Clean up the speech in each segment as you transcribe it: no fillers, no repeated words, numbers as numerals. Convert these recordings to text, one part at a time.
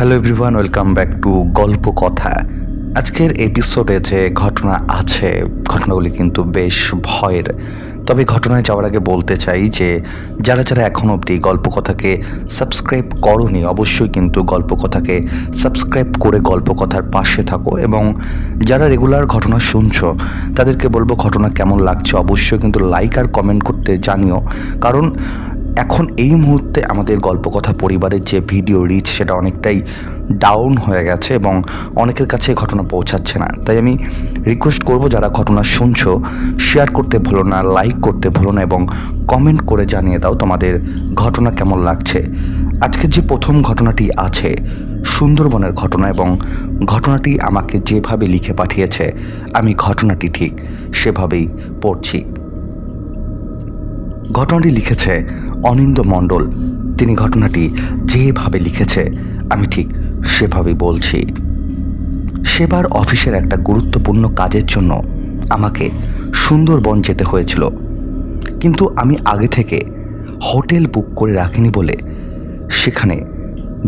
Hello everyone, welcome back to গল্প কথা। আজকের এপিসোডে যে ঘটনা আছে, ঘটনাগুলি কিন্তু বেশ ভয়ের। তবে ঘটনায় যাওয়ার আগে বলতে চাই যে যারা যারা এখন অবধি গল্প কথাকে সাবস্ক্রাইব করোনি, অবশ্যই কিন্তু গল্প কথাকে সাবস্ক্রাইব করে গল্প কথার পাশে থাকো। এবং যারা রেগুলার ঘটনা শুনছো তাদেরকে বলবো ঘটনা কেমন লাগছে অবশ্যই কিন্তু লাইক আর কমেন্ট করতে জানিও। কারণ এখন এই মুহূর্তে আমাদের গল্প কথা পরিবারের যে ভিডিও রিচ সেটা অনেকটাই ডাউন হয়ে গেছে এবং অনেকের কাছে ঘটনা পৌঁছাচ্ছে না। তাই আমি রিকোয়েস্ট করব, যারা ঘটনা শুনছো শেয়ার করতে ভুলো না, লাইক করতে ভুলো না এবং কমেন্ট করে জানিয়ে দাও তোমাদের ঘটনা কেমন লাগছে। আজকের যে প্রথম ঘটনাটি আছে সুন্দরবনের ঘটনা, এবং ঘটনাটি আমাকে যেভাবে লিখে পাঠিয়েছে আমি ঘটনাটি ঠিক সেভাবেই পড়ছি। ঘটনাটি লিখেছে অনিন্দ মণ্ডল। তিনি ঘটনাটি যেভাবে লিখেছে আমি ঠিক সেভাবেই বলছি। সেবার অফিসের একটা গুরুত্বপূর্ণ কাজের জন্য আমাকে সুন্দরবন যেতে হয়েছিল, কিন্তু আমি আগে থেকে হোটেল বুক করে রাখিনি বলে সেখানে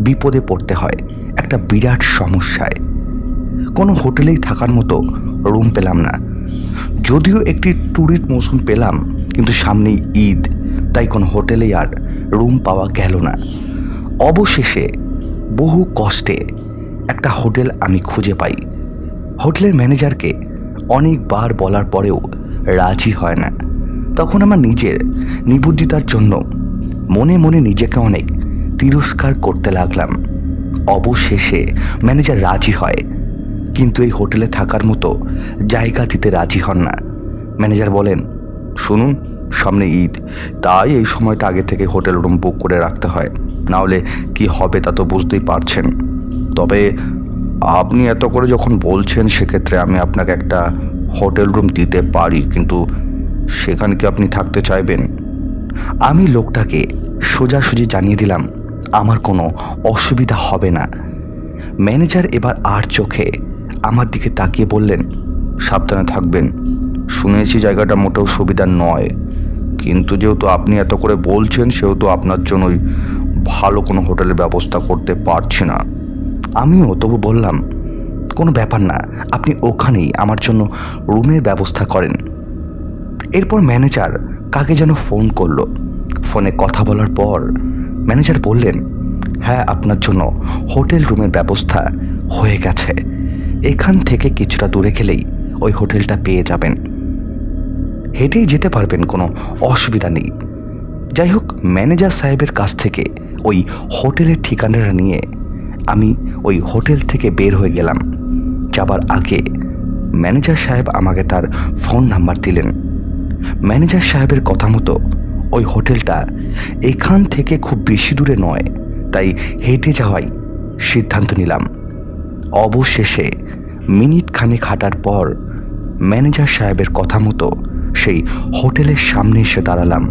বিপদে পড়তে হয় একটা বিরাট সমস্যায়। কোনো হোটেলেই থাকার মতো রুম পেলাম না। যদিও একটি ট্যুরিস্ট মৌসুম পেলাম, কিন্তু সামনেই ঈদ, তাই কোনো হোটেলেই আর রুম পাওয়া গেল না। অবশেষে বহু কষ্টে একটা হোটেল আমি খুঁজে পাই। হোটেলের ম্যানেজারকে অনেকবার বলার পরেও রাজি হয় না। তখন আমার নিজের নিবুদ্ধিতার জন্য মনে মনে নিজেকে অনেক তিরস্কার করতে লাগলাম। অবশেষে ম্যানেজার রাজি হয়, কিন্তু এই হোটেলে থাকার মতো জায়গা দিতে রাজি হন না। ম্যানেজার বলেন, শুনুন, সামনে ঈদ, তাই এই সময়টা আগে থেকে হোটেল রুম বুক করে রাখতে হয়, নাহলে কি হবে তা তো বুঝতেই পারছেন। তবে আপনি এত করে যখন বলছেন সেক্ষেত্রে আমি আপনাকে একটা হোটেল রুম দিতে পারি, কিন্তু সেখানে কি আপনি থাকতে চাইবেন? আমি লোকটাকে সোজাসুজি জানিয়ে দিলাম আমার কোনো অসুবিধা হবে না। ম্যানেজার এবার আর চোখে আমার দিকে তাকিয়ে বললেন, সাবধানে থাকবেন। শুনেছি জায়গাটা মোটেও সুবিধার নয়, কিন্তু যেহেতু আপনি এত করে বলছেন সেহেতু আপনার জন্যই ভালো কোনো হোটেলের ব্যবস্থা করতে পারছি না। আমিও তবু বললাম, কোনো ব্যাপার না, আপনি ওখানেই আমার জন্য রুমের ব্যবস্থা করেন। এরপর ম্যানেজার কাকে যেন ফোন করলো। ফোনে কথা বলার পর ম্যানেজার বললেন, হ্যাঁ, আপনার জন্য হোটেল রুমের ব্যবস্থা হয়ে গেছে। এখান থেকে কিছুটা দূরে গেলেই ওই হোটেলটা পেয়ে যাবেন, হেঁটেই যেতে পারবেন, কোনো অসুবিধা নেই। যাই হোক, ম্যানেজার সাহেবের কাছ থেকে ওই হোটেলের ঠিকানাটা নিয়ে আমি ওই হোটেল থেকে বের হয়ে গেলাম। যাবার আগে ম্যানেজার সাহেব আমাকে তার ফোন নাম্বার দিলেন। ম্যানেজার সাহেবের কথা মতো ওই হোটেলটা এখান থেকে খুব বেশি দূরে নয়, তাই হেঁটে যাওয়াই সিদ্ধান্ত নিলাম। অবশেষে মিনিট খানেক হাঁটার পর ম্যানেজার সাহেবের কথা মতো সেই হোটেলের সামনে এসে দাঁড়ালাম।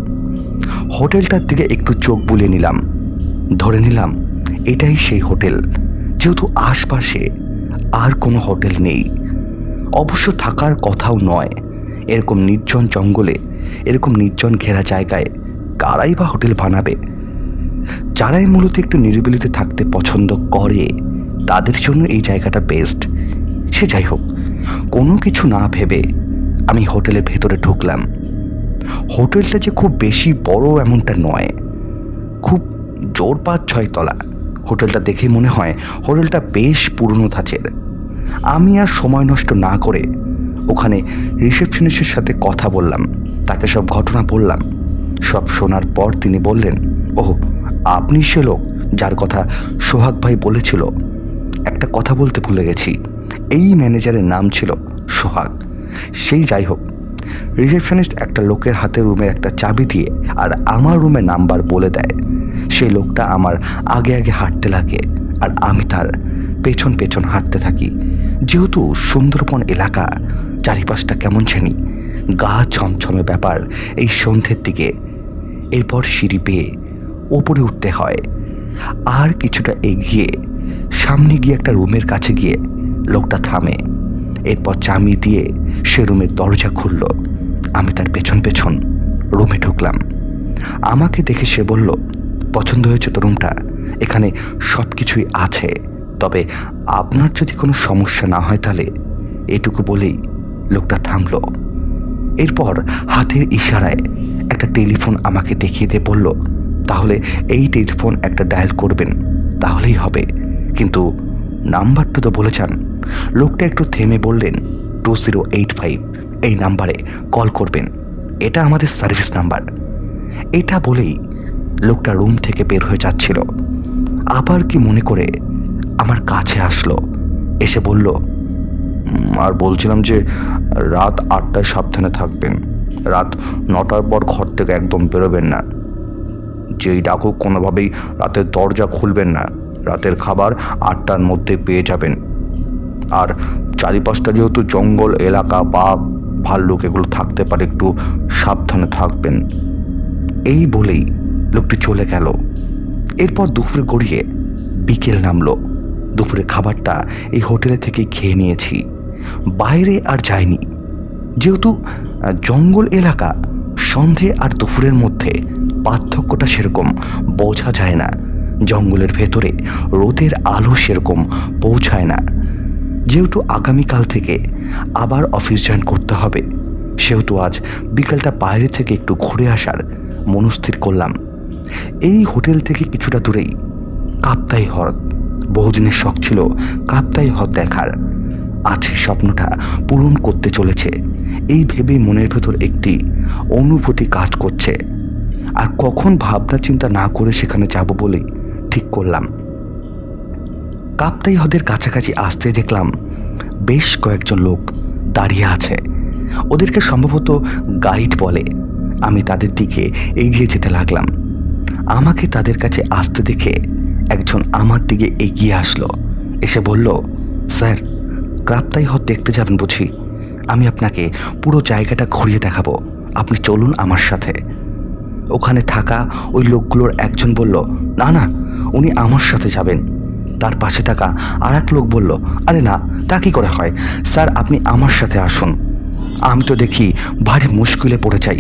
হোটেলটার দিকে একটু চোখ বুলিয়ে নিলাম, ধরে নিলাম এটাই সেই হোটেল, যেহেতু আশপাশে আর কোনো হোটেল নেই। অবশ্য থাকার কথাও নয়, এরকম নির্জন জঙ্গলে, এরকম নির্জন ঘেরা জায়গায় কারাই বা হোটেল বানাবে? যারাই মূলত একটু নিরিবিলিতে থাকতে পছন্দ করে তাদের জন্য এই জায়গাটা বেস্ট। সে যাই হোক, কোনো কিছু না ভেবে আমি হোটেলের ভেতরে ঢুকলাম। হোটেলটা যে খুব বেশি বড় এমনটা নয়, খুব জোর 5-6 তলা। হোটেলটা দেখে মনে হয় হোটেলটা বেশ পুরনো ধাঁচের। আমি আর সময় নষ্ট না করে ওখানে রিসেপশনিস্টের সাথে কথা বললাম, তাকে সব ঘটনা বললাম। সব শোনার পর তিনি বললেন, ওহ, আপনি সে লোক যার কথা সোহাগ ভাই বলেছিল। একটা কথা বলতে ভুলে গেছি, এই ম্যানেজারের নাম ছিল সোহাগ। সেই যাই হোক, রিসেপশনিস্ট একটা লোকের হাতে রুমের একটা চাবি দিয়ে আর আমার রুমের নাম্বার বলে দেয়। সেই লোকটা আমার আগে আগে হাঁটতে লাগে আর আমি তার পেছন পেছন হাঁটতে থাকি। যেহেতু সুন্দরবন এলাকা, চারিপাশটা কেমন জানি গা ছমছমে ব্যাপার এই সন্ধ্যের দিকে। এরপর সিঁড়ি পেয়ে ওপরে উঠতে হয়। আর কিছুটা এগিয়ে সামনে গিয়ে একটা রুমের কাছে গিয়ে লোকটা থামে। এরপর চাবি দিয়ে সে রুমের দরজা খুলল। আমি তার পেছন পেছন রুমে ঢুকলাম। আমাকে দেখে সে বলল, পছন্দ হয়েছে তো রুমটা? এখানে সব কিছুই আছে, তবে আপনার যদি কোনো সমস্যা না হয় তাহলে। এটুকু বলেই লোকটা থামল। এরপর হাতের ইশারায় একটা টেলিফোন আমাকে দেখিয়ে দিয়ে বলল, তাহলে এই টেলিফোন একটা ডায়াল করবেন, তাহলেই হবে। কিন্তু নাম্বারটা তো বলে যান। লোকটা একটু থেমে বললেন, 2085 এই নাম্বারে কল করবেন, এটা আমাদের সার্ভিস নাম্বার। এটা বলেই লোকটা রুম থেকে বের হয়ে যাচ্ছিল। আবার কি মনে করে আমার কাছে আসলো, এসে বলল, আর বলছিলাম যে রাত 8টায় সাবধানে থাকবেন, রাত 9টার পর ঘর থেকে একদম বেরোবেন না, যেই ডাকুক কোনোভাবেই রাতের দরজা খুলবেন না, রাতের খাবার 8টার মধ্যে পেয়ে যাবেন, আর চারিপাশটা যেহেতু জঙ্গল এলাকা, বাঘ ভাল্লুক এগুলো থাকতে পারে, একটু সাবধানে থাকবেন। এই বলেই লোকটি চলে গেল। এরপর দুপুর গড়িয়ে বিকেল নামলো। দুপুরে খাবারটা এই হোটেলে থেকে খেয়ে নিয়েছি, বাইরে আর যাইনি। যেহেতু জঙ্গল এলাকা, সন্ধে আর দুপুরের মধ্যে পার্থক্যটা সেরকম বোঝা যায় না। জঙ্গলের ভেতরে রোদের আলো সেরকম পৌঁছায় না। যেহেতু আগামীকাল থেকে আবার অফিস জয়েন করতে হবে, সেহেতু আজ বিকালটা বাইরে থেকে একটু ঘুরে আসার মনস্থির করলাম। এই হোটেল থেকে কিছুটা দূরেই কাপ্তাই হ্রদ। বহুদিনের শখ ছিল কাপ্তাই হ্রদ দেখার। আজ স্বপ্নটা পূরণ করতে চলেছে, এই ভেবেই মনের ভেতর একটি অনুভূতি কাজ করছে। আর কখন ভাবনা চিন্তা না করে সেখানে যাব বলে ঠিক করলাম। কাপ্তাই হ্রদের কাছাকাছি আসতে দেখলাম বেশ কয়েকজন লোক দাঁড়িয়ে আছে। ওদেরকে সম্ভবত গাইড বলে। আমি তাদের দিকে এগিয়ে যেতে লাগলাম। আমাকে তাদের কাছে আসতে দেখে একজন আমার দিকে এগিয়ে আসলো, এসে বলল, স্যার কাপ্তাই হ্রদ দেখতে যাবেন বুঝি? আমি আপনাকে পুরো জায়গাটা ঘুরিয়ে দেখাবো, আপনি চলুন আমার সাথে। ওখানে থাকা ওই লোকগুলোর একজন বলল, না না, উনি আমার সাথে যাবেন। তার পাশে থাকা আর এক লোক বলল, আরে না, তা কি করে হয়, স্যার আপনি আমার সাথে আসুন। আমি তো দেখি ভারী মুশকিলে পড়ে যাই।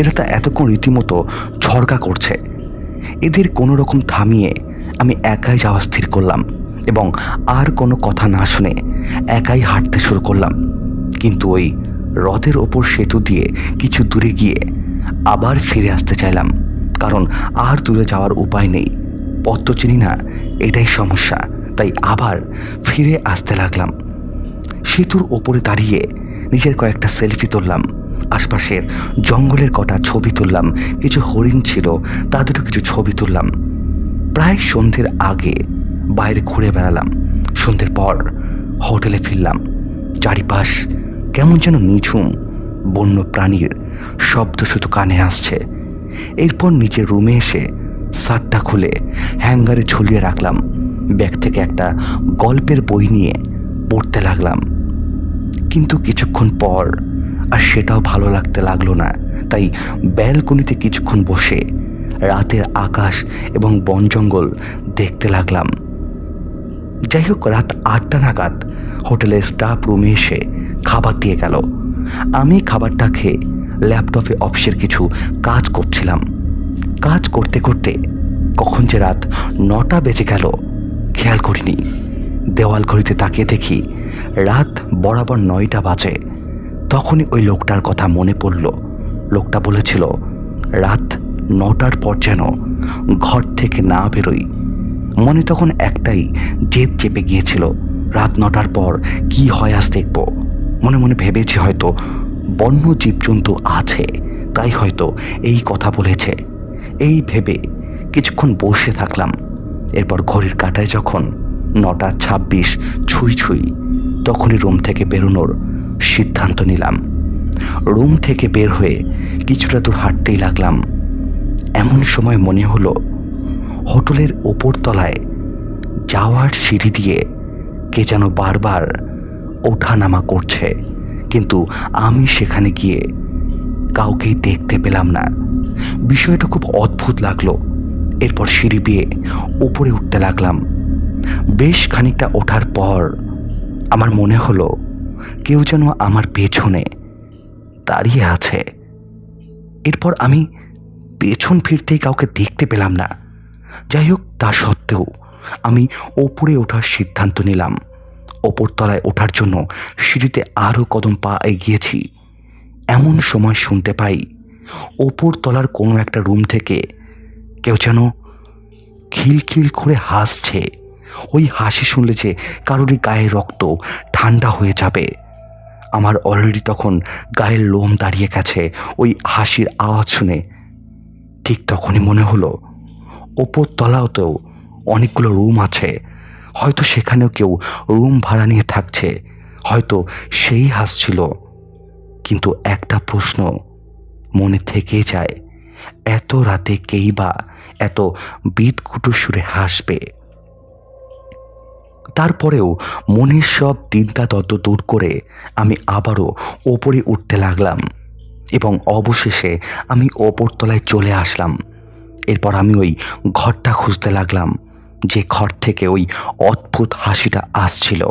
এরা তো এতক্ষণ রীতিমতো ঝড়কা করছে। এদের কোনো রকম থামিয়ে আমি একাই যাওয়া স্থির করলাম এবং আর কোনো কথা না শুনে একাই হাঁটতে শুরু করলাম। কিন্তু ওই হ্রদের ওপর সেতু দিয়ে কিছু দূরে গিয়ে আবার ফিরে আসতে চাইলাম, কারণ আর দূরে যাওয়ার উপায় নেই। পথ তো চিনি না, এটাই সমস্যা। তাই আবার ফিরে আসতে লাগলাম। সেতুর ওপরে দাঁড়িয়ে নিজের কয়েকটা সেলফি তুললাম, আশপাশের জঙ্গলের কটা ছবি তুললাম, কিছু হরিণ ছিল তাদেরও কিছু ছবি তুললাম। প্রায় সন্ধ্যের আগে বাইরে ঘুরে বেড়ালাম। সন্ধ্যের পর হোটেলে ফিরলাম। চারিপাশ কেমন যেন নিঝুম, বন্য প্রাণীর শব্দ শুধু কানে আসছে। এরপর নিচের রুমে এসে শার্টটা খুলে হ্যাঙ্গারে ঝুলিয়ে রাখলাম। ব্যাগ থেকে একটা গল্পের বই নিয়ে পড়তে লাগলাম। কিন্তু কিছুক্ষণ পর আর সেটাও ভালো লাগতে লাগলো না। তাই ব্যালকনিতে কিছুক্ষণ বসে রাতের আকাশ এবং বন জঙ্গল দেখতে লাগলাম। যাই হোক, রাত 8টা নাগাদ হোটেলের স্টাফ রুমে এসে খাবার দিয়ে গেল। আমি খাবারটা খেয়ে ল্যাপটপে অফিসের কিছু কাজ করছিলাম। কাজ করতে করতে কখন যে রাত 9টা বেজে গেল খেয়াল করিনি। দেওয়াল ঘড়িতে তাকিয়ে দেখি রাত বরাবর 9টা বাজে। তখনই ওই লোকটার কথা মনে পড়ল। লোকটা বলেছিল রাত 9টার পর যেন ঘর থেকে না বেরোই। মনে তখন একটাই জেদ চেপে গিয়েছিল, রাত 9টার পর কি হয় আজ দেখব। মনে মনে ভেবেছি হয়তো বন্য জীবজন্তু আছে, তাই হয়তো এই কথা বলেছে। এই ভেবে কিছুক্ষণ বসে থাকলাম। এরপর ঘড়ির কাঁটায় যখন 9:26 ছুঁই ছুঁই, তখনই রুম থেকে বেরোনোর সিদ্ধান্ত নিলাম। রুম থেকে বের হয়ে কিছুটা দূর হাঁটতেই লাগলাম। এমন সময় মনে হলো হোটেলের ওপর তলায় যাওয়ার সিঁড়ি দিয়ে কে যেন বারবার ওঠানামা করছে, কিন্তু আমি সেখানে গিয়ে কাউকেই দেখতে পেলাম না। বিষয়টা খুব অদ্ভুত লাগলো। এরপর সিঁড়ি বেয়ে উপরে উঠতে লাগলাম। বেশ খানিকটা ওঠার পর আমার মনে হলো কেউ যেন আমার পেছনে দাঁড়িয়ে আছে। এরপর আমি পেছন ফিরতেই কাউকে দেখতে পেলাম না। যাই হোক, তা সত্ত্বেও আমি ওপরে ওঠার সিদ্ধান্ত নিলাম। ওপরতলায় ওঠার জন্য সিঁড়িতে আরও কদম পা এগিয়েছি। এমন সময় শুনতে পাই ওপরতলার কোনো একটা রুম থেকে কেউ যেন খিলখিল করে হাসছে। ওই হাসি শুনলে যে কারোরই গায়ের রক্ত ঠান্ডা হয়ে যাবে। আমার অলরেডি তখন গায়ের লোম দাঁড়িয়ে গেছে ওই হাসির আওয়াজ শুনে। ঠিক তখনই মনে হলো ওপরতলাতেও অনেকগুলো রুম আছে, হয়তো সেখানেও কেউ রুম ভাড়া নিয়ে থাকছে, হয়তো সেই হাসছিল। কিন্তু একটা প্রশ্ন মনে থেকেই যায়, এত রাতে কেই বা এত বিদকুটু সুরে হাসবে? তারপরেও মনের সব চিন্তা তত দূর করে আমি আবারও ওপরে উঠতে লাগলাম এবং অবশেষে আমি ওপরতলায় চলে আসলাম। এরপর আমি ওই ঘরটা খুঁজতে লাগলাম যে ঘর থেকে ওই অদ্ভুত হাসিটা আসছিল।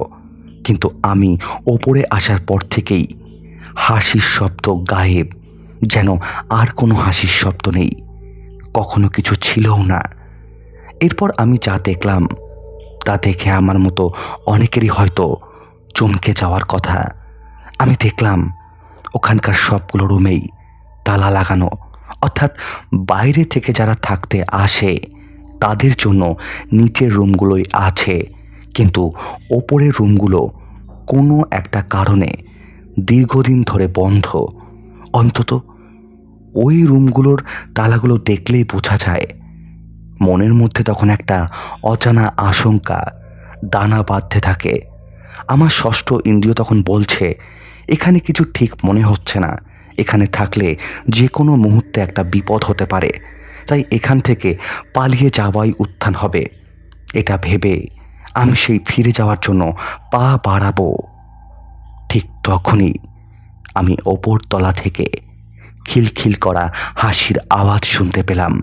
কিন্তু আমি ওপরে আসার পর থেকেই হাসির শব্দ গায়েব, যেন আর কোনো হাসির শব্দ নেই, কখনো কিছু ছিলও না। এরপর আমি যা দেখলাম তা দেখে আমার মতো অনেকেরই হয়তো চমকে যাওয়ার কথা। আমি দেখলাম ওখানকার সবগুলো রুমেই তালা লাগানো, অর্থাৎ বাইরে থেকে যারা থাকতে আসে তাদের জন্য নিচের রুমগুলোই আছে, কিন্তু ওপরের রুমগুলো কোনো একটা কারণে দীর্ঘদিন ধরে বন্ধ। অন্তত ওই রুমগুলোর তালাগুলো দেখলেই বোঝা যায়। মনের মধ্যে তখন একটা অজানা আশঙ্কা দানা বাঁধতে থাকে। আমার ষষ্ঠ ইন্দ্রিয় তখন বলছে, এখানে কিছু ঠিক মনে হচ্ছে না, এখানে থাকলে যে কোনো মুহূর্তে একটা বিপদ হতে পারে, তাই এখান থেকে পালিয়ে যাওয়াই উত্থান হবে। এটা ভেবে আমি সেই ফিরে যাওয়ার জন্য পা বাড়াবো। ঠিক তখনই আমি ওপরতলা থেকে খিলখিল করা হাসির আওয়াজ শুনতে পেলাম।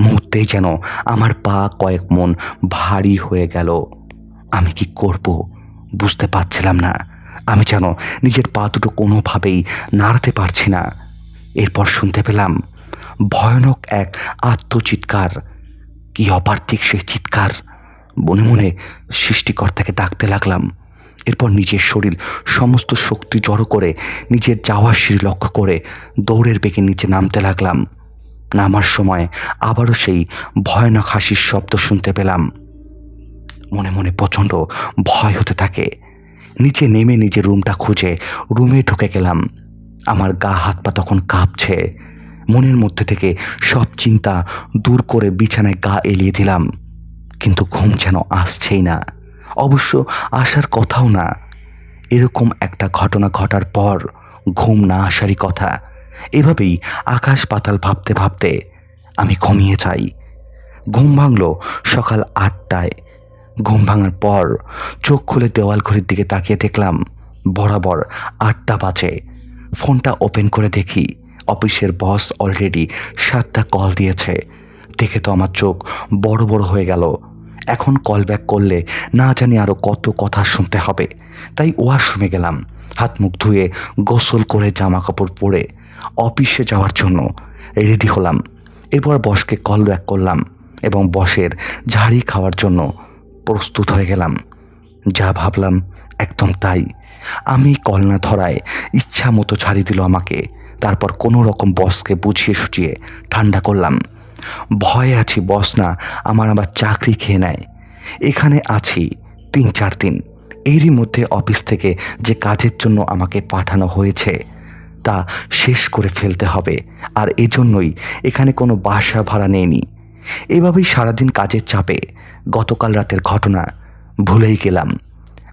মুহূর্তেই যেন আমার পা কয়েক মণ ভারী হয়ে গেল। আমি কি করব বুঝতে পারছিলাম না। আমি যেন নিজের পা দুটো কোনোভাবেই নাড়াতে পারছি না। এরপর শুনতে পেলাম ভয়ানক এক আত্মচিৎকার। কি অপার্থিক সেই চিৎকার! মনে মনে সৃষ্টিকর্তাকে ডাকতে লাগলাম। এরপর নিজের শরীর সমস্ত শক্তি জড়ো করে নিজের যাওয়ার সিঁড়ি লক্ষ্য করে দৌড়ের বেগে নিচে নামতে লাগলাম। নামার সময় আবারও সেই ভয়ানক হাসির শব্দ শুনতে পেলাম। মনে মনে প্রচণ্ড ভয় হতে থাকে। নিচে নেমে নিজের রুমটা খুঁজে রুমে ঢুকে গেলাম। আমার গা হাত পা তখন কাঁপছে। মনের মধ্যে থেকে সব চিন্তা দূর করে বিছানায় গা এলিয়ে দিলাম, কিন্তু ঘুম যেন আসছেই না, অবশ্য আসার কথাও না। এরকম একটা ঘটনা ঘটার পর ঘুম না আসারই কথা। এভাবেই আকাশ পাতাল ভাবতে ভাবতে আমি ঘুমিয়ে যাই। ঘুম ভাঙল সকাল 8টায়। ঘুম ভাঙার পর চোখ খুলে দেওয়াল ঘড়ির দিকে তাকিয়ে দেখলাম বরাবর 8টা বাজে। ফোনটা ওপেন করে দেখি অফিসের বস অলরেডি 7টা কল দিয়েছে। দেখে তো আমার চোখ বড় বড় হয়ে গেল। এখন কল ব্যাক করলে না জানি আরও কত কথা শুনতে হবে। তাই ওয়াশরুমে গেলাম। হাত মুখ ধুয়ে গোসল করে জামা কাপড় পরে অফিসে যাওয়ার জন্য রেডি হলাম। এরপর বসকে কল ব্যাক করলাম এবং বসের ঝাড়ি খাওয়ার জন্য প্রস্তুত হয়ে গেলাম। যা ভাবলাম একদম তাই। আমি কল না ধরায় ইচ্ছা মতো ঝাড়ি দিল আমাকে। তারপর কোনো রকম বসকে বুঝিয়ে সুঝিয়ে ঠান্ডা করলাম। ভয়ে আছি বস না আমার আবার চাকরি খেয়ে নেয়। এখানে আছি 3-4 দিন। এরই মধ্যে অফিস থেকে যে কাজের জন্য আমাকে পাঠানো হয়েছে তা শেষ করে ফেলতে হবে, আর এজন্যই এখানে কোনো বাসা ভাড়া নেইনি। এভাবেই সারাদিন কাজের চাপে গতকাল রাতের ঘটনা ভুলেই গেলাম।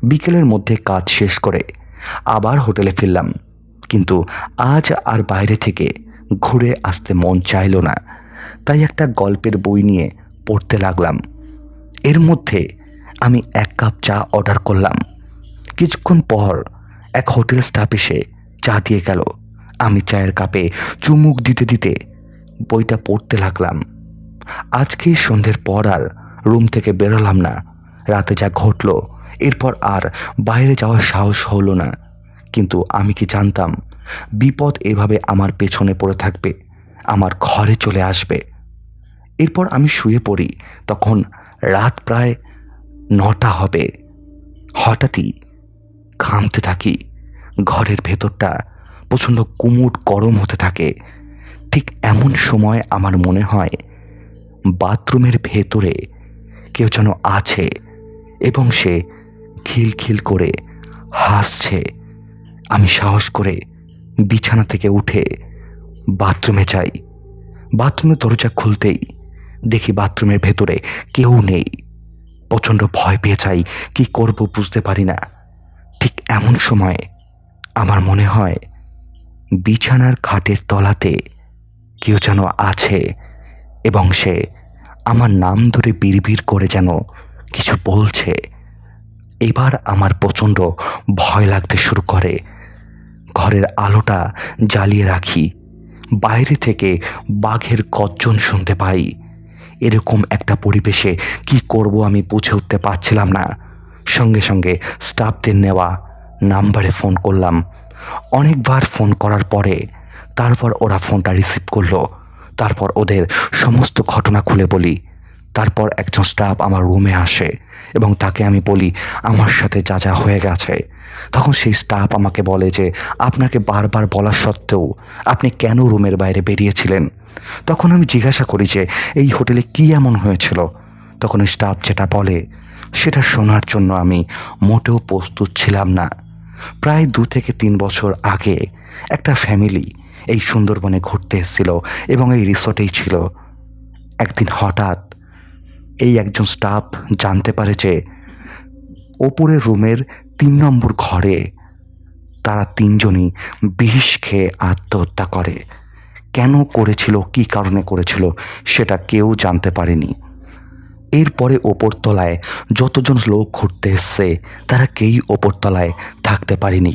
বিকেলের মধ্যে কাজ শেষ করে আবার হোটেলে ফিরলাম, কিন্তু আজ আর বাইরে থেকে ঘুরে আসতে মন চাইল না। তাই একটা গল্পের বই নিয়ে পড়তে লাগলাম। এর মধ্যে আমি 1 কাপ চা অর্ডার করলাম। কিছুক্ষণ পর এক হোটেল স্টাফ এসে চা দিয়ে গেল। আমি চায়ের কাপে চুমুক দিতে দিতে বইটা পড়তে লাগলাম। আজকে সন্ধ্যের পর আর রুম থেকে বেরোলাম না। রাতে যা ঘটলো এরপর আর বাইরে যাওয়ার সাহস হলো না। কিন্তু আমি কি জানতাম বিপদ এভাবে আমার পেছনে পড়ে থাকবে, আমার ঘরে চলে আসবে। এরপর আমি শুয়ে পড়ি। তখন রাত প্রায় 9টা হবে। হঠাৎই ঘামতে থাকি। ঘরের ভেতরটা প্রচণ্ড গুমোট গরম হতে থাকে। ঠিক এমন সময় আমার মনে হয় বাথরুমের ভেতরে কেউ যেন আছে এবং সে খিলখিল করে হাসছে। আমি সাহস করে বিছানা থেকে উঠে বাথরুমে যাই। বাথরুমের দরজা খুলতেই দেখি বাথরুমের ভেতরে কেউ নেই। প্রচণ্ড ভয় পেয়ে যাই, কি করব বুঝতে পারি না। ঠিক এমন সময় আমার মনে হয় বিছানার খাটের তলাতে কেউ যেন আছে এবং সে আমার নাম ধরে বিড়বিড় করে যেন কিছু বলছে। এবার আমার প্রচণ্ড ভয় লাগতে শুরু করে। ঘরের আলোটা জ্বালিয়ে রাখি। বাইরে থেকে বাঘের গর্জন শুনতে পাই। এরকম একটা পরিবেশে কি করব আমি বুঝে উঠতে পারছিলাম না। সঙ্গে সঙ্গে স্টাফদের নেওয়া নাম্বারে ফোন করলাম। অনেকবার ফোন করার পরে তারপর ওরা ফোনটা রিসিভ করলো। তারপর ওদের সমস্ত ঘটনা খুলে বলি। তারপর একজন স্টাফ আমার রুমে আসে এবং তাকে আমি বলি আমার সাথে যা যা হয়ে গেছে। তখন সেই স্টাফ আমাকে বলে যে আপনাকে বারবার বলা সত্ত্বেও আপনি কেন রুমের বাইরে বেরিয়েছিলেন। তখন আমি জিজ্ঞাসা করি যে এই হোটেলে কি এমন হয়েছিল। তখন ওই স্টাফ যেটা বলে সেটা শোনার জন্য আমি মোটেও প্রস্তুত ছিলাম না। প্রায় 2 থেকে 3 বছর আগে একটা ফ্যামিলি এই সুন্দরবনে ঘুরতে এসেছিল এবং এই রিসোর্টেই ছিল। একদিন হঠাৎ এই একজন স্টাফ জানতে পারে যে ওপরের রুমের 3 নম্বর ঘরে তারা 3 জনই বিষ খেয়ে আত্মহত্যা করে। কেন করেছিল, কী কারণে করেছিল সেটা কেউ জানতে পারেনি। এরপরে ওপরতলায় যতজন লোক ঘুরতে এসছে তারা কেউই ওপরতলায় থাকতে পারেনি।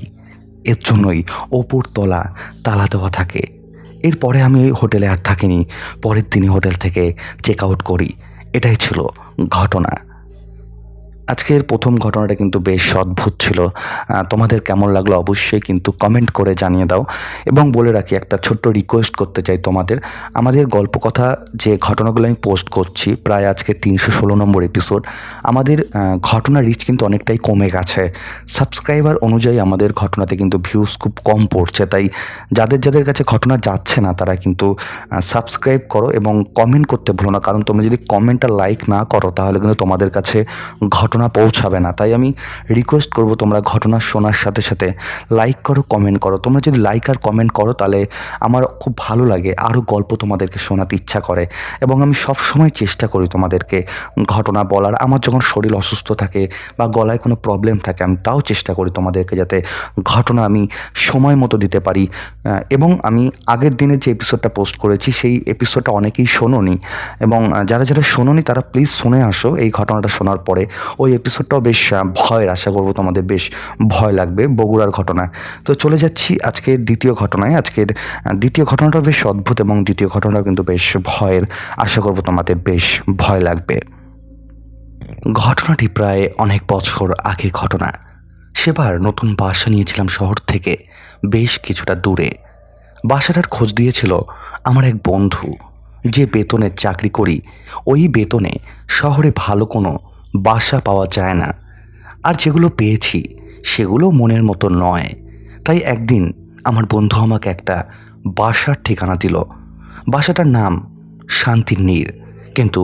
এর জন্যই ওপরতলা তালা দেওয়া থাকে। এরপরে আমি ওই হোটেলে আর থাকিনি। পরের দিনই হোটেল থেকে চেক আউট করি। এটাই ছিল ঘটনা। আজকের প্রথম ঘটনাটা কিন্তু বেশ অদ্ভুত ছিল। তোমাদের কেমন লাগলো অবশ্যই কিন্তু কমেন্ট করে জানিয়ে দাও। এবং বলে রাখি, একটা ছোট্ট রিকোয়েস্ট করতে চাই তোমাদের। আমাদের গল্প কথা যে ঘটনাগুলো আমি পোস্ট করছি, প্রায় আজকে 316 নম্বর এপিসোড। আমাদের ঘটনা রিচ কিন্তু অনেকটাই কমে গেছে। সাবস্ক্রাইবার অনুযায়ী আমাদের ঘটনাতে কিন্তু ভিউজ খুব কম পড়ছে। তাই যাদের যাদের কাছে ঘটনা যাচ্ছে না তারা কিন্তু সাবস্ক্রাইব করো এবং কমেন্ট করতে ভুলো না। কারণ তোমরা যদি কমেন্টটা লাইক না করো তাহলে কিন্তু তোমাদের কাছে ঘটনা পৌঁছাবে না। তাই আমি রিকোয়েস্ট করব তোমরা ঘটনা শোনার সাথে সাথে লাইক করো, কমেন্ট করো। তোমরা যদি লাইক আর কমেন্ট করো তাহলে আমার খুব ভালো লাগে, আরও গল্প তোমাদেরকে শোনাতে ইচ্ছা করে। এবং আমি সব সময় চেষ্টা করি তোমাদেরকে ঘটনা বলার। আমার যখন শরীর অসুস্থ থাকে বা গলায় কোনো প্রবলেম থাকে আমি তাও চেষ্টা করি তোমাদেরকে যাতে ঘটনা আমি সময় মতো দিতে পারি। এবং আমি আগের দিনে যে এপিসোডটা পোস্ট করেছি সেই এপিসোডটা অনেকেই শোনোনি, এবং যারা যারা শোনোনি তারা প্লিজ শুনে আসো এই ঘটনাটা শোনার পরে। ওই এপিসোডটাও বেশ ভয়ের, আশা করবো তোমাদের বেশ ভয় লাগবে, বগুড়ার ঘটনা। তো চলে যাচ্ছি আজকের দ্বিতীয় ঘটনায়। আজকের দ্বিতীয় ঘটনাটাও বেশ অদ্ভুত এবং দ্বিতীয় ঘটনাটাও কিন্তু বেশ ভয়ের, আশা করবো তোমাদের বেশ ভয় লাগবে। ঘটনাটি প্রায় অনেক বছর আগের ঘটনা। সেবার নতুন বাসা নিয়েছিলাম শহর থেকে বেশ কিছুটা দূরে। বাসাটার খোঁজ দিয়েছিল আমার এক বন্ধু, যে বেতনে চাকরি করি। ওই বেতনে শহরে ভালো কোনো বাসা পাওয়া যায় না, আর যেগুলো পেয়েছি সেগুলো মনের মতো নয়। তাই একদিন আমার বন্ধু আমাকে একটা বাসার ঠিকানা দিল। বাসাটার নাম শান্তির নীড়। কিন্তু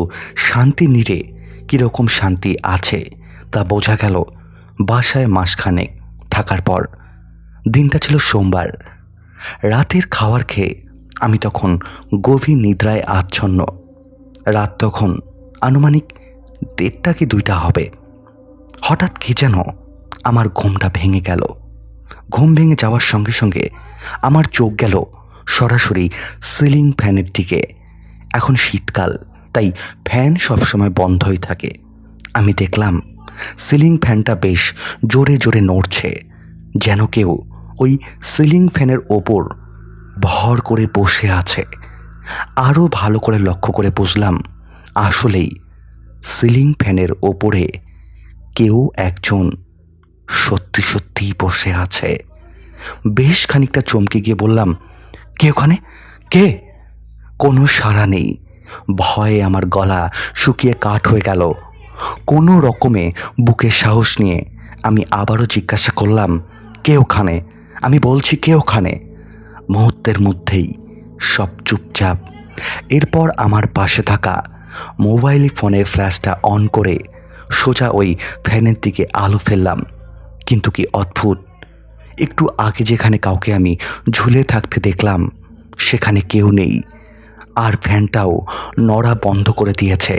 শান্তির নীড়ে কীরকম শান্তি আছে তা বোঝা গেল বাসায় মাসখানেক থাকার পর। দিনটা ছিল সোমবার। রাতের খাবার খেয়ে আমি তখন গভীর নিদ্রায় আচ্ছন্ন। রাত তখন আনুমানিক 1:30 কি 2টা হবে। হঠাৎ কি যেন আমার ঘুমটা ভেঙে গেল। ঘুম ভেঙে যাওয়ার সঙ্গে সঙ্গে আমার চোখ গেল সরাসরি সিলিং ফ্যানের দিকে। এখন শীতকাল, তাই ফ্যান সবসময় বন্ধই থাকে। আমি দেখলাম সিলিং ফ্যানটা বেশ জোরে জোরে নড়ছে, যেন কেউ ওই সিলিং ফ্যানের ওপর ভর করে বসে আছে। আরও ভালো করে লক্ষ্য করে বুঝলাম আসলেই সিলিং ফ্যানের ওপরে কেউ একজন সত্যি সত্যিই বসে আছে। বেশ খানিকটা চমকে গিয়ে বললাম, কে ওখানে, কে? কোনো সাড়া নেই। ভয়ে আমার গলা শুকিয়ে কাঠ হয়ে গেল। কোনো রকমে বুকে সাহস নিয়ে আমি আবারও জিজ্ঞাসা করলাম, কে ওখানে? আমি বলছি, কে ওখানে? মুহূর্তের মধ্যেই সব চুপচাপ। এরপর আমার পাশে থাকা মোবাইল ফোনের ফ্ল্যাশটা অন করে সোজা ওই ফ্যানের দিকে আলো ফেললাম। কিন্তু কি অদ্ভুত, একটু আগে যেখানে কাউকে আমি ঝুলে থাকতে দেখলাম সেখানে কেউ নেই, আর ফ্যানটাও নড়া বন্ধ করে দিয়েছে।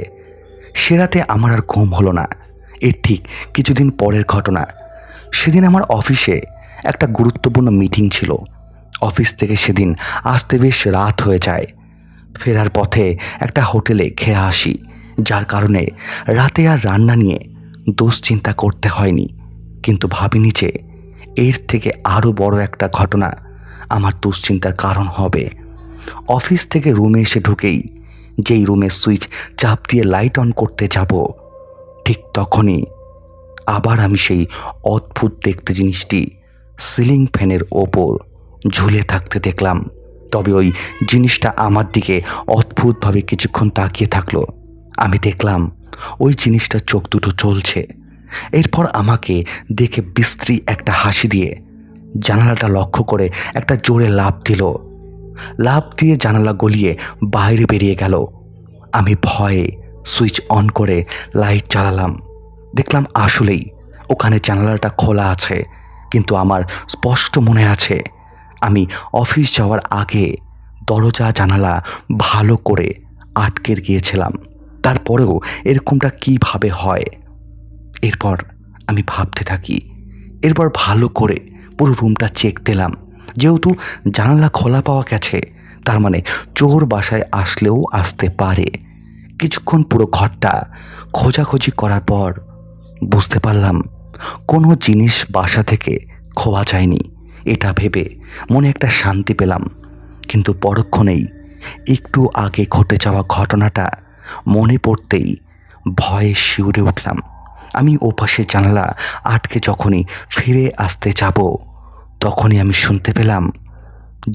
সে রাতে আমার আর ঘুম হলো না। এর ঠিক কিছুদিন পরের ঘটনা। সেদিন আমার অফিসে একটা গুরুত্বপূর্ণ মিটিং ছিল। অফিস থেকে সেদিন আসতে বেশ রাত হয়ে যায়। ফেরার পথে একটা হোটেলে খেয়ে আসি, যার কারণে রাতে আর রান্না নিয়ে দুশ্চিন্তা করতে হয়নি। কিন্তু ভাবিনি যে এর থেকে আরও বড় একটা ঘটনা আমার দুশ্চিন্তার কারণ হবে। অফিস থেকে রুমে এসে ঢুকেই যেই রুমের সুইচ চাপ দিয়ে লাইট অন করতে যাব, ঠিক তখনই আবার আমি সেই অদ্ভুত দেখতে জিনিসটি সিলিং ফ্যানের ওপর ঝুলে থাকতে দেখলাম। তবে ওই জিনিসটা আমার দিকে অদ্ভুতভাবে কিছুক্ষণ তাকিয়ে থাকলো। আমি দেখলাম ওই জিনিসটার চোখ দুটো চলছে। এরপর আমাকে দেখে বিশ্রী একটা হাসি দিয়ে জানালাটা লক্ষ্য করে একটা জোরে লাফ দিল। লাফ দিয়ে জানালা গলিয়ে বাইরে বেরিয়ে গেল। আমি ভয়ে সুইচ অন করে লাইট জ্বালালাম। দেখলাম আসলেই ওখানে জানালাটা খোলা আছে। কিন্তু আমার স্পষ্ট মনে আছে আমি অফিস যাওয়ার আগে দরজা জানালা ভালো করে আটকে গিয়েছিলাম। তারপরেও এরকমটা কিভাবে হয়? এরপর আমি ভাবতে থাকি। এরপর ভালো করে পুরো রুমটা চেক দিলাম। যেহেতু জানালা খোলা পাওয়া গেছে, তার মানে চোর বাসায় আসলেও আসতে পারে। কিছুক্ষণ পুরো ঘরটা খোঁজাখুঁজি করার পর বুঝতে পারলাম কোনো জিনিস বাসা থেকে খোয়া যায়নি। এটা ভেবে মনে একটা শান্তি পেলাম। কিন্তু পরক্ষণেই একটু আগে ঘটে যাওয়া ঘটনাটা মনে পড়তেই ভয়ে শিউরে উঠলাম। আমি ওপাশে জানালা আটকে যখনই ফিরে আসতে যাব, তখনই আমি শুনতে পেলাম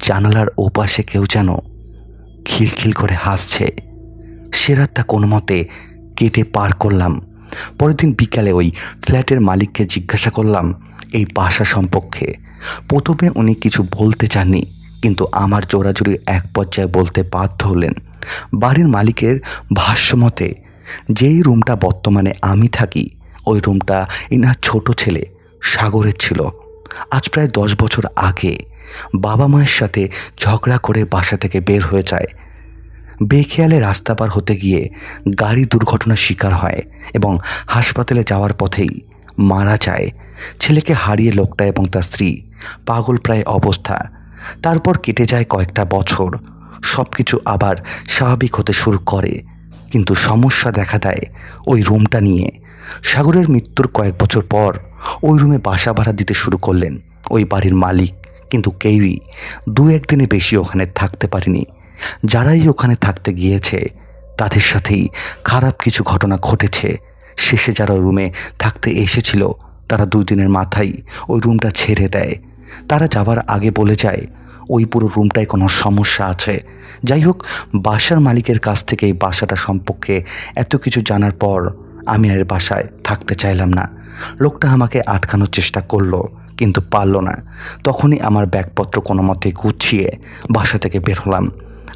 জানালার ওপাশে কেউ যেন খিলখিল করে হাসছে। সে রাতটা কোনো মতে কেটে পার করলাম। পরের দিন বিকালে ওই ফ্ল্যাটের মালিককে জিজ্ঞাসা করলাম এই বাসা সম্পর্কে। প্রথমে উনি কিছু বলতে চাননি, কিন্তু আমার জোরাজুরির এক পর্যায়ে বলতে বাধ্য হলেন। বাড়ির মালিকের ভাষ্যমতে যেই রুমটা বর্তমানে আমি থাকি, ওই রুমটা ইনার ছোট ছেলে সাগরের ছিল। আজ প্রায় 10 বছর আগে বাবা মায়ের সাথে ঝগড়া করে বাসা থেকে বের হয়ে যায়। বেখেয়ালে রাস্তা পার হতে গিয়ে গাড়ি দুর্ঘটনার শিকার হয় এবং হাসপাতালে যাওয়ার পথেই মারা যায়। ছেলেকে হারিয়ে লোকটা এবং তার স্ত্রী পাগল প্রায় অবস্থা। তারপর কেটে যায় কয়েকটা বছর, সব কিছু আবার স্বাভাবিক হতে শুরু করে। কিন্তু সমস্যা দেখা দেয় ওই রুমটা নিয়ে। সাগরের মৃত্যুর কয়েক বছর পর ওই রুমে বাসা ভাড়া দিতে শুরু করলেন ওই বাড়ির মালিক। কিন্তু কেউই 2-1 দিনে বেশি ওখানে থাকতে পারেনি। যারাই ওখানে থাকতে গিয়েছে তাদের সাথেই খারাপ কিছু ঘটনা ঘটেছে। শেষে যারা রুমে থাকতে এসেছিল তারা 2 দিনের মাথায় ওই রুমটা ছেড়ে দেয়। তারা যাবার আগে বলে যায় ওই পুরো রুমটায় কোনো সমস্যা আছে। যাই হোক, বাসার মালিকের কাছ থেকে এই বাসাটা সম্পর্কে এত কিছু জানার পর আমি আর বাসায় থাকতে চাইলাম না। লোকটা আমাকে আটকানোর চেষ্টা করলো, কিন্তু পারলো না। তখনই আমার ব্যাগপত্র কোনো মতে গুছিয়ে বাসা থেকে বের হলাম।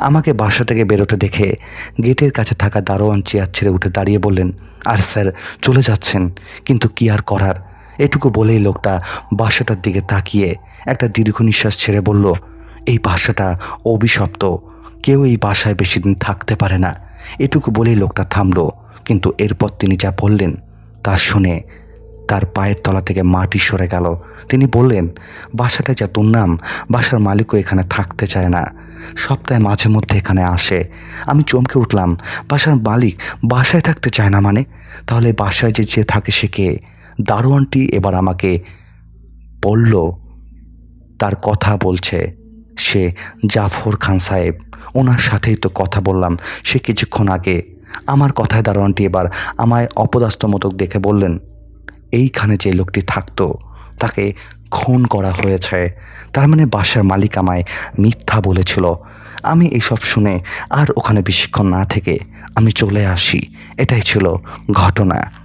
আমাকে বাসা থেকে বেরোতে দেখে গেটের কাছে থাকা দারোয়ান চেয়ার ছেড়ে উঠে দাঁড়িয়ে বললেন, আর স্যার চলে যাচ্ছেন? কিন্তু কি আর করার। এটুকু বলেই লোকটা বাসাটার দিকে তাকিয়ে একটা দীর্ঘ নিঃশ্বাস ছেড়ে বলল, এই বাসাটা অভিশপ্ত, কেউ এই বাসায় বেশি দিন থাকতে পারে না। এটুকু বলেই লোকটা থামলো। কিন্তু এরপর তিনি যা বললেন তা শুনে তার পায়ের তলা থেকে মাটি সরে গেল। তিনি বললেন, বাসাটা যা দুর্নাম, বাসার মালিকও এখানে থাকতে চায় না, সপ্তাহে মাঝে মধ্যে এখানে আসে। আমি চমকে উঠলাম, বাসার মালিক বাসায় থাকতে চায় না মানে? তাহলে বাসায় যে থাকে সে কে? দারোয়ানটি এবার আমাকে বলল তার কথা বলছে সে জাফর খান সাহেব। ওনার সাথেই তো কথা বললাম সে কিছুক্ষণ আগে। আমার কথায় দারোয়ানটি এবার আমায় অপদাস্ত মতো দেখে বললেন, এইখানে যে লোকটি থাকতো তাকে খুন করা হয়েছে। তার মানে বাসার মালিক আমায় মিথ্যা বলেছিল। আমি এইসব শুনে আর ওখানে বেশিক্ষণ না থেকে আমি চলে আসি। এটাই ছিল ঘটনা।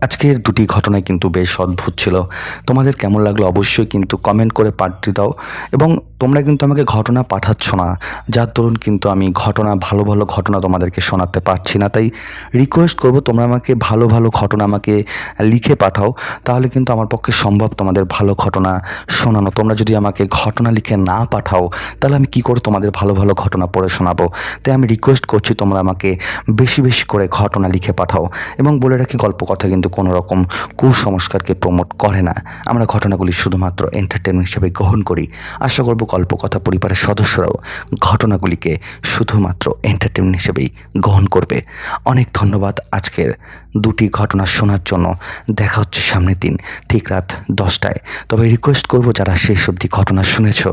আজকের দুটি ঘটনাই কিন্তু বেশ অদ্ভুত ছিল। তোমাদের কেমন লাগলো অবশ্যই কিন্তু কমেন্ট করে পাঠিয়ে দাও। এবং তোমরা কিন্তু আমাকে ঘটনা পাঠাচ্ছ না, যার দরুন কিন্তু আমি ভালো ভালো ঘটনা তোমাদেরকে শোনাতে পারছি না। তাই রিকোয়েস্ট করব, তোমরা আমাকে ভালো ভালো ঘটনা আমাকে লিখে পাঠাও, তাহলে কিন্তু আমার পক্ষে সম্ভব তোমাদের ভালো ঘটনা শোনানো। তোমরা যদি আমাকে ঘটনা লিখে না পাঠাও, তাহলে আমি কি করে তোমাদের ভালো ভালো ঘটনা পড়ে শোনাবো? তাই আমি রিকোয়েস্ট করছি, তোমরা আমাকে বেশি বেশি করে ঘটনা লিখে পাঠাও। এবং বলে রাখি, গল্প কথা কিন্তু কোনো রকম কুসংস্কারকে প্রমোট করে না। আমরা ঘটনাগুলি শুধুমাত্র এন্টারটেনমেন্ট হিসেবে গ্রহণ করি। আশা করব গল্প কথা পরিবারের সদস্যরাও ঘটনাগুলিকে শুধুমাত্র এন্টারটেনমেন্ট হিসেবেই গ্রহণ করবে। অনেক ধন্যবাদ আজকের দুটি ঘটনা শোনার জন্য। দেখা হচ্ছে সামনের দিন ঠিক রাত 10টায়। তবে রিকোয়েস্ট করব, যারা শেষ অবধি ঘটনা শুনেছ,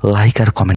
লাইক আর কমেন্ট